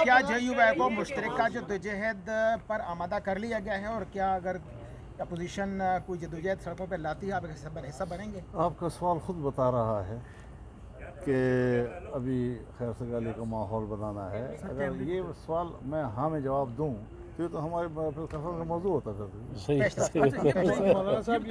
کیا جے you Y کو مشترکہ جدوجہد پر آمادہ کر لیا گیا ہے، اور کیا اگر اپوزیشن کوئی جدوجہد سڑکوں پہ لاتی ہے آپ حصہ بنیں گے؟ آپ کا سوال خود بتا رہا ہے کہ ابھی خیر سگالی کا ماحول بنانا ہے. اگر یہ سوال میں ہاں میں جواب دوں تو یہ تو ہمارے کا موضوع ہوتا ہے. مولانا صاحب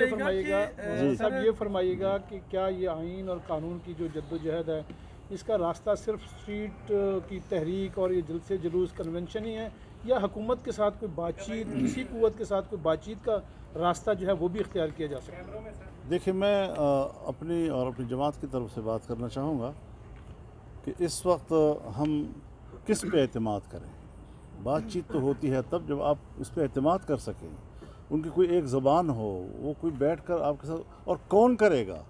یہ فرمائیے گا کہ کیا یہ آئین اور قانون کی جو جدوجہد ہے اس کا راستہ صرف اسٹریٹ کی تحریک اور یہ جلسے جلوس کنونشن ہی ہے، یا حکومت کے ساتھ کوئی بات چیت، کسی قوت کے ساتھ کوئی بات چیت کا راستہ جو ہے وہ بھی اختیار کیا جا سکتا ہے؟ دیکھیں، میں اپنی اور اپنی جماعت کی طرف سے بات کرنا چاہوں گا کہ اس وقت ہم کس پہ اعتماد کریں. بات چیت تو ہوتی ہے تب جب آپ اس پہ اعتماد کر سکیں، ان کی کوئی ایک زبان ہو، وہ کوئی بیٹھ کر آپ کے ساتھ. اور کون کرے گا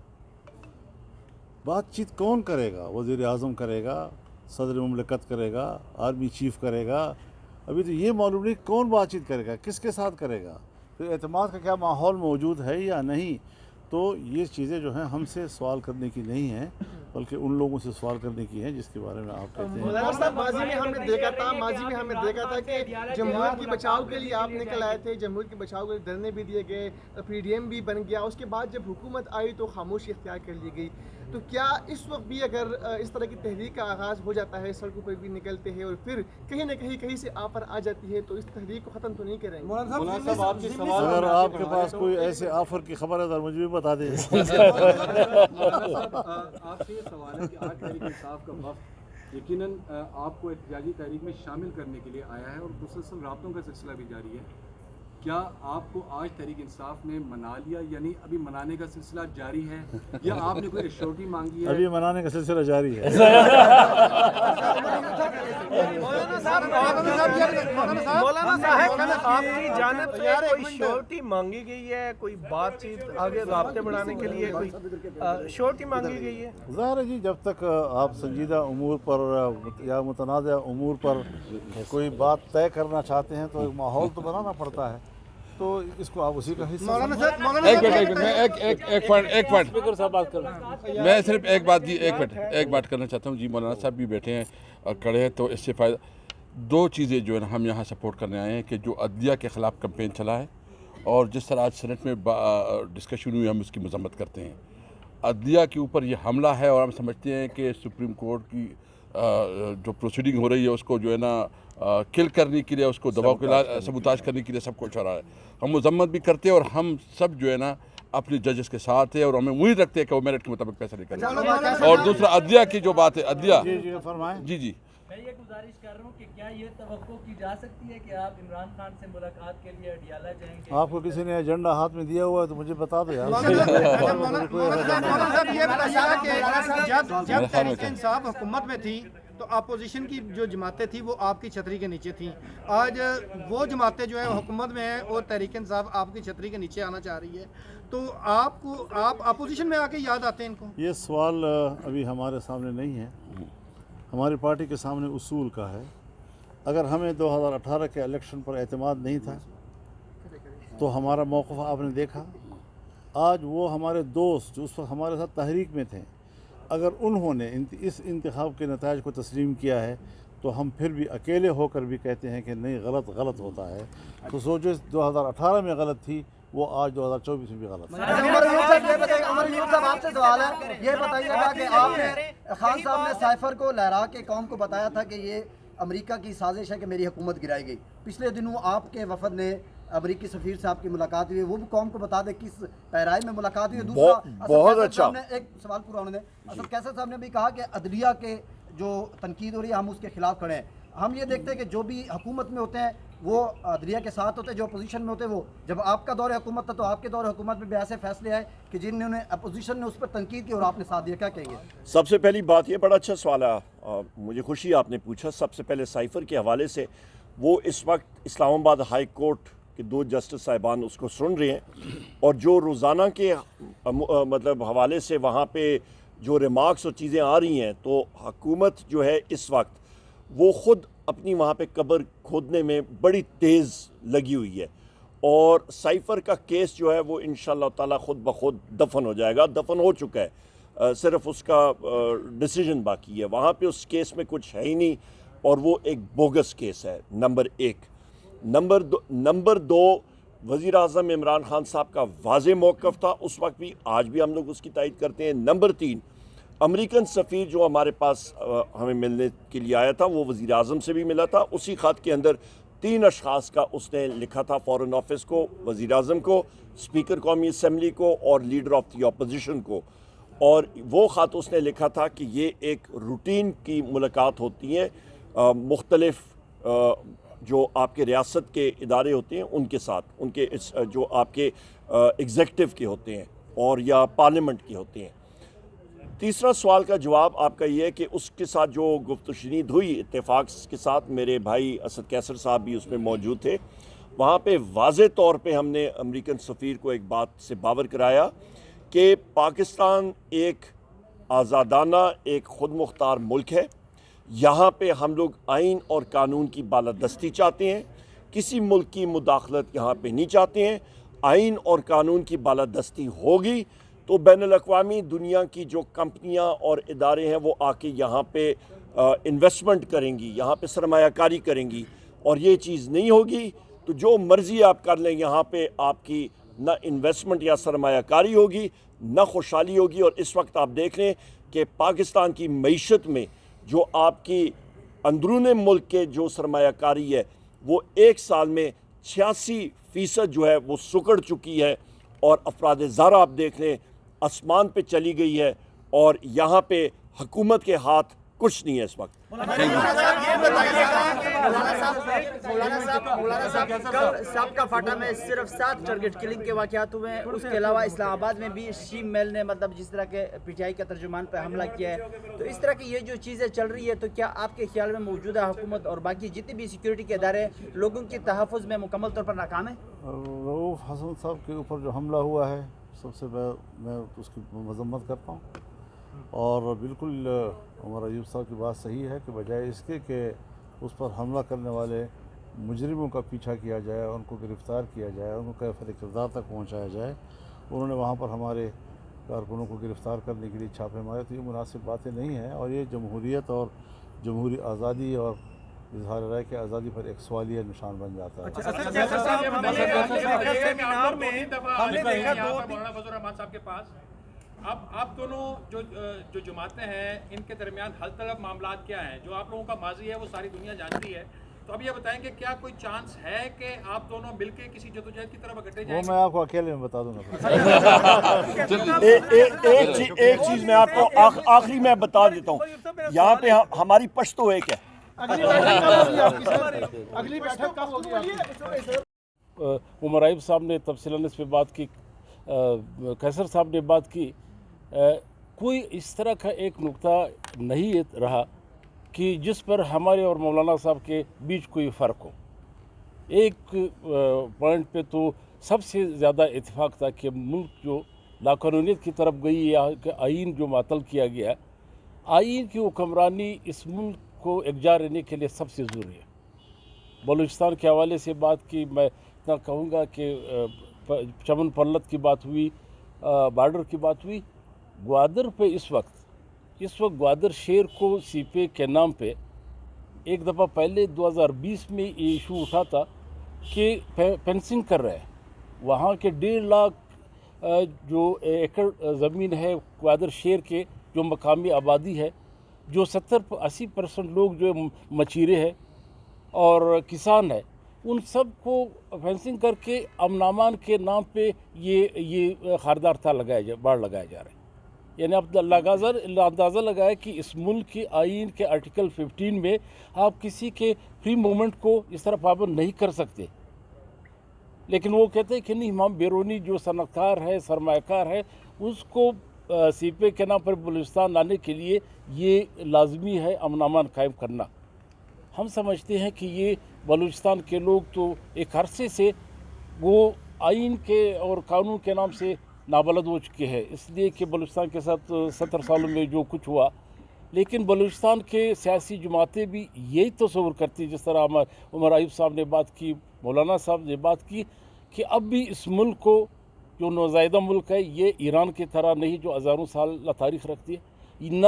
بات چیت؟ کون کرے گا؟ وزیر اعظم کرے گا، صدر مملکت کرے گا، آرمی چیف کرے گا. ابھی تو یہ معلوم نہیں کون بات چیت کرے گا، کس کے ساتھ کرے گا، پھر اعتماد کا کیا ماحول موجود ہے یا نہیں. تو یہ چیزیں جو ہیں ہم سے سوال کرنے کی نہیں ہیں، بلکہ ان لوگوں سے سوال کرنے کی ہیں جس کے بارے میں آپ کہتے ہیں. مولانا صاحب، ماضی میں ہم نے دیکھا تھا کہ جمہوریت کے بچاؤ کے لیے آپ نکل آئے تھے، جمہوریت کے بچاؤ کے لیے دھرنے بھی دیے گئے، پی ڈی ایم بھی بن گیا. اس کے بعد جب حکومت آئی تو خاموشی اختیار کر لی گئی. تو کیا اس وقت بھی اگر اس طرح کی تحریک کا آغاز ہو جاتا ہے، سڑکوں پر بھی نکلتے ہیں اور پھر کہیں نہ کہیں سے آفر آ جاتی ہے، تو اس تحریک کو ختم تو نہیں کریں گے؟ اگر آپ کے پاس کوئی ایسے آفر کی خبر ہے تو مجھے بھی بتا دیں. آپ سے یہ سوال ہے کہ آج تحریک انصاف کا وفد یقیناً آپ کو احتجاجی تحریک میں شامل کرنے کے لیے آیا ہے اور مسلسل رابطوں کا سلسلہ بھی جاری ہے. کیا آپ کو آج تحریک انصاف نے منا لیا، یعنی ابھی منانے کا سلسلہ جاری ہے، یا آپ نے کوئی ایشورٹی مانگی ہے؟ ابھی منانے کا سلسلہ جاری ہے. مولانا صاحب آپ کی جانب سے کوئی شورٹی مانگی گئی ہے، کوئی بات چیت آگے رابطے بڑھانے کے لیے کوئی شورٹی مانگی گئی ہے؟ ظاہر ہے جی، جب تک آپ سنجیدہ امور پر یا متنازع امور پر کوئی بات طے کرنا چاہتے ہیں تو ایک ماحول تو بنانا پڑتا ہے. تو اس کو آپ اسی کا حصہ میں صرف ایک بات کرنا چاہتا ہوں. جی مولانا صاحب بھی بیٹھے ہیں اور کھڑے ہیں، تو اس سے فائدہ دو چیزیں جو ہے نا ہم یہاں سپورٹ کرنے آئے ہیں کہ جو عدلیہ کے خلاف کمپین چلا ہے اور جس طرح آج سینٹ میں ڈسکشن ہوئی ہم اس کی مذمت کرتے ہیں. عدلیہ کے اوپر یہ حملہ ہے اور ہم سمجھتے ہیں کہ سپریم کورٹ کی جو پروسیڈنگ ہو رہی ہے اس کو جو ہے نا کل کرنے کے لیے، اس کو دباؤ کے سبوتاج کرنے کے لیے سب کچھ ہو رہا ہے. ہم مذمت بھی کرتے ہیں اور ہم سب جو ہے نا اپنے ججز کے ساتھ ہیں اور ہمیں امید رکھتے ہیں کہ وہ میرٹ کے مطابق فیصلے کریں. اور دوسرا عدلیہ کی جو بات ہے، عدلیہ جی میں یہ گزارش کر رہا ہوں کہ کیا یہ توقع کی جا سکتی ہے کہ آپ عمران خان سے ملاقات کے لیے اڈیالہ جائیں گے؟ آپ کو کسی نے ایجنڈا ہاتھ میں دیا ہوا ہے تو مجھے بتا دو یار. جب تحریک انصاف حکومت میں تھی تو اپوزیشن کی جو جماعتیں تھیں وہ آپ کی چھتری کے نیچے تھیں. آج وہ جماعتیں جو ہیں حکومت میں ہیں اور تحریک انصاف آپ کی چھتری کے نیچے آنا چاہ رہی ہے، تو آپ اپوزیشن میں آ کے یاد آتے ہیں ان کو؟ یہ سوال ابھی ہمارے سامنے نہیں ہے. ہماری پارٹی کے سامنے اصول کا ہے. اگر ہمیں 2018 کے الیکشن پر اعتماد نہیں تھا تو ہمارا موقف آپ نے دیکھا. آج وہ ہمارے دوست جو اس وقت ہمارے ساتھ تحریک میں تھے، اگر انہوں نے اس انتخاب کے نتائج کو تسلیم کیا ہے تو ہم پھر بھی اکیلے ہو کر بھی کہتے ہیں کہ نہیں، غلط ہوتا ہے. تو سوچو 2018 میں غلط تھی، وہ آج 2024 میں بھی غلط ہے. آپ سے سوال ہے، یہ بتائیے گا کہ آپ نے خان صاحب نے سائفر کو لہرا کے قوم کو بتایا تھا کہ یہ امریکہ کی سازش ہے کہ میری حکومت گرائی گئی. پچھلے دنوں آپ کے وفد نے امریکی سفیر صاحب کی ملاقات ہوئی، وہ بھی قوم کو بتا دے کس پیرائی میں ملاقات ہوئی. دوسرا بہت اچھا ایک سوال پورا ہونے دیں. اسد کیسر صاحب نے بھی کہا کہ عدلیہ کے جو تنقید ہو رہی ہے ہم اس کے خلاف کھڑے ہیں. ہم یہ دیکھتے ہیں کہ جو بھی حکومت میں ہوتے ہیں وہ عدلیہ کے ساتھ ہوتے ہیں، جو اپوزیشن میں ہوتے ہیں وہ. جب آپ کا دور حکومت تھا تو آپ کے دور حکومت میں بھی ایسے فیصلے آئے کہ جنہوں نے اپوزیشن نے اس پر تنقید کی اور آپ نے ساتھ دیا. کیا کہیں گے؟ سب سے پہلی بات، یہ بڑا اچھا سوال ہے، مجھے خوشی آپ نے پوچھا. سب سے پہلے سائفر کے حوالے سے، وہ اس وقت اسلام آباد ہائی کورٹ کے 2 جسٹس صاحبان اس کو سن رہے ہیں، اور جو روزانہ کے مطلب حوالے سے وہاں پہ جو ریمارکس اور چیزیں آ رہی ہیں، تو حکومت جو ہے اس وقت وہ خود اپنی وہاں پہ قبر کھودنے میں بڑی تیز لگی ہوئی ہے. اور سائفر کا کیس جو ہے وہ انشاءاللہ تعالیٰ خود بخود دفن ہو جائے گا. دفن ہو چکا ہے، صرف اس کا ڈیسیجن باقی ہے. وہاں پہ اس کیس میں کچھ ہے ہی نہیں. اور وہ ایک بوگس کیس ہے، نمبر 1۔ نمبر 2 وزیر اعظم عمران خان صاحب کا واضح موقف تھا اس وقت بھی، آج بھی ہم لوگ اس کی تائید کرتے ہیں۔ نمبر 3 امریکن سفیر جو ہمارے پاس ہمیں ملنے کے لیے آیا تھا وہ وزیر اعظم سے بھی ملا تھا، اسی خط کے اندر 3 اشخاص کا اس نے لکھا تھا، فارن آفس کو، وزیر اعظم کو، اسپیکر قومی اسمبلی کو اور لیڈر آف دی اپوزیشن کو، اور وہ خط اس نے لکھا تھا کہ یہ ایک روٹین کی ملاقات ہوتی ہیں مختلف جو آپ کے ریاست کے ادارے ہوتے ہیں ان کے ساتھ، ان کے جو آپ کے ایگزیکٹو کے ہوتے ہیں اور یا پارلیمنٹ کے ہوتے ہیں۔ تیسرا سوال کا جواب آپ کا یہ ہے کہ اس کے ساتھ جو گفت و شنید ہوئی اتفاق کے ساتھ، میرے بھائی اسد کیسر صاحب بھی اس میں موجود تھے، وہاں پہ واضح طور پہ ہم نے امریکن سفیر کو ایک بات سے باور کرایا کہ پاکستان ایک آزادانہ، ایک خود مختار ملک ہے، یہاں پہ ہم لوگ آئین اور قانون کی بالادستی چاہتے ہیں، کسی ملک کی مداخلت یہاں پہ نہیں چاہتے ہیں۔ آئین اور قانون کی بالادستی ہوگی تو بین الاقوامی دنیا کی جو کمپنیاں اور ادارے ہیں وہ آ کے یہاں پہ انویسٹمنٹ کریں گی، یہاں پہ سرمایہ کاری کریں گی، اور یہ چیز نہیں ہوگی تو جو مرضی آپ کر لیں یہاں پہ آپ کی نہ انویسٹمنٹ یا سرمایہ کاری ہوگی نہ خوشحالی ہوگی۔ اور اس وقت آپ دیکھ لیں کہ پاکستان کی معیشت میں جو آپ کی اندرون ملک کے جو سرمایہ کاری ہے وہ ایک سال میں 86% جو ہے وہ سکڑ چکی ہے، اور افراد زارہ آپ دیکھ لیں آسمان پہ چلی گئی ہے، اور یہاں پہ حکومت کے ہاتھ کچھ نہیں ہے اس وقت۔ مولانا صاحب سب کا فاٹا میں صرف 7 ٹارگٹ کلنگ کے واقعات ہوئے ہیں، اس کے علاوہ اسلام آباد میں بھی شیم میل نے مطلب جس طرح کے پی ٹی آئی کا ترجمان پہ حملہ کیا ہے، تو اس طرح کی یہ جو چیزیں چل رہی ہے تو کیا آپ کے خیال میں موجودہ حکومت اور باقی جتنے بھی سیکیورٹی کے ادارے لوگوں کے تحفظ میں مکمل طور پر ناکام ہیں؟ رؤوف حسن صاحب کے اوپر جو حملہ ہوا ہے سب سے میں اس کی مذمت کرتا ہوں، اور بالکل عمر ایوب صاحب کی بات صحیح ہے کہ بجائے اس کے کہ اس پر حملہ کرنے والے مجرموں کا پیچھا کیا جائے، ان کو گرفتار کیا جائے، ان کو کیفیت کردار تک پہنچایا جائے، انہوں نے وہاں پر ہمارے کارکنوں کو گرفتار کرنے کے لیے چھاپے مارے، تو یہ مناسب باتیں نہیں ہیں، اور یہ جمہوریت اور جمہوری آزادی اور اظہار رائے کی آزادی پر ایک سوالیہ نشان بن جاتا ہے۔ اب آپ دونوں جو جماعتیں ہیں ان کے درمیان حل طلب معاملات کیا ہیں؟ جو آپ لوگوں کا ماضی ہے وہ ساری دنیا جانتی ہے، تو اب یہ بتائیں کہ کیا کوئی چانس ہے کہ آپ دونوں مل کے کسی جدوجہد کی طرف اکٹھے جائیں؟ وہ میں آپ کو اکیلے میں بتا دوں گا۔ ایک چیز میں آپ کو آخری میں بتا دیتا ہوں، یہاں پہ ہماری پشتو ایک ہے۔ عمر ایوب صاحب نے تفصیلاً اس پہ بات کی، کیسر صاحب نے بات کی، کوئی اس طرح کا ایک نقطہ نہیں رہا کہ جس پر ہمارے اور مولانا صاحب کے بیچ کوئی فرق ہو۔ ایک پوائنٹ پہ تو سب سے زیادہ اتفاق تھا کہ ملک جو لاقانونیت کی طرف گئی یا کہ آئین جو معطل کیا گیا، آئین کی حکمرانی اس ملک کو یکجا رہنے کے لیے سب سے ضروری ہے۔ بلوچستان کے حوالے سے بات کی، میں اتنا کہوں گا کہ چمن پرلت کی بات ہوئی، بارڈر کی بات ہوئی، گوادر پہ اس وقت گوادر شیر کو سی پی کے نام پہ ایک دفعہ پہلے 2020 میں یہ ایشو اٹھا تھا کہ فینسنگ کر رہے ہیں، وہاں کے 1.5 لاکھ جو ایکڑ زمین ہے گوادر شیر کے جو مقامی آبادی ہے، جو 70-80% لوگ جو مچیرے ہیں اور کسان ہیں، ان سب کو فینسنگ کر کے امن امان کے نام پہ یہ خاردار تھا باڑ لگایا جا رہا ہے۔ یعنی اب اندازہ لگایا کہ اس ملک کی آئین کے آرٹیکل 15 میں آپ کسی کے فری موومنٹ کو اس طرح پابند نہیں کر سکتے، لیکن وہ کہتے ہیں کہ نہیں، ہم بیرونی جو صنعت کار ہے، سرمایہ کار ہے، اس کو سی پی کے نام پر بلوچستان لانے کے لیے یہ لازمی ہے امن امان قائم کرنا۔ ہم سمجھتے ہیں کہ یہ بلوچستان کے لوگ تو ایک عرصے سے وہ آئین کے اور قانون کے نام سے نابلد ہو چکے ہیں، اس لیے کہ بلوچستان کے ساتھ 70 سالوں میں جو کچھ ہوا، لیکن بلوچستان کے سیاسی جماعتیں بھی یہی تصور کرتی، جس طرح عمر ایوب صاحب نے بات کی، مولانا صاحب نے بات کی، کہ اب بھی اس ملک کو جو نوزائیدہ ملک ہے، یہ ایران کی طرح نہیں جو ہزاروں سال تاریخ رکھتی ہے، نہ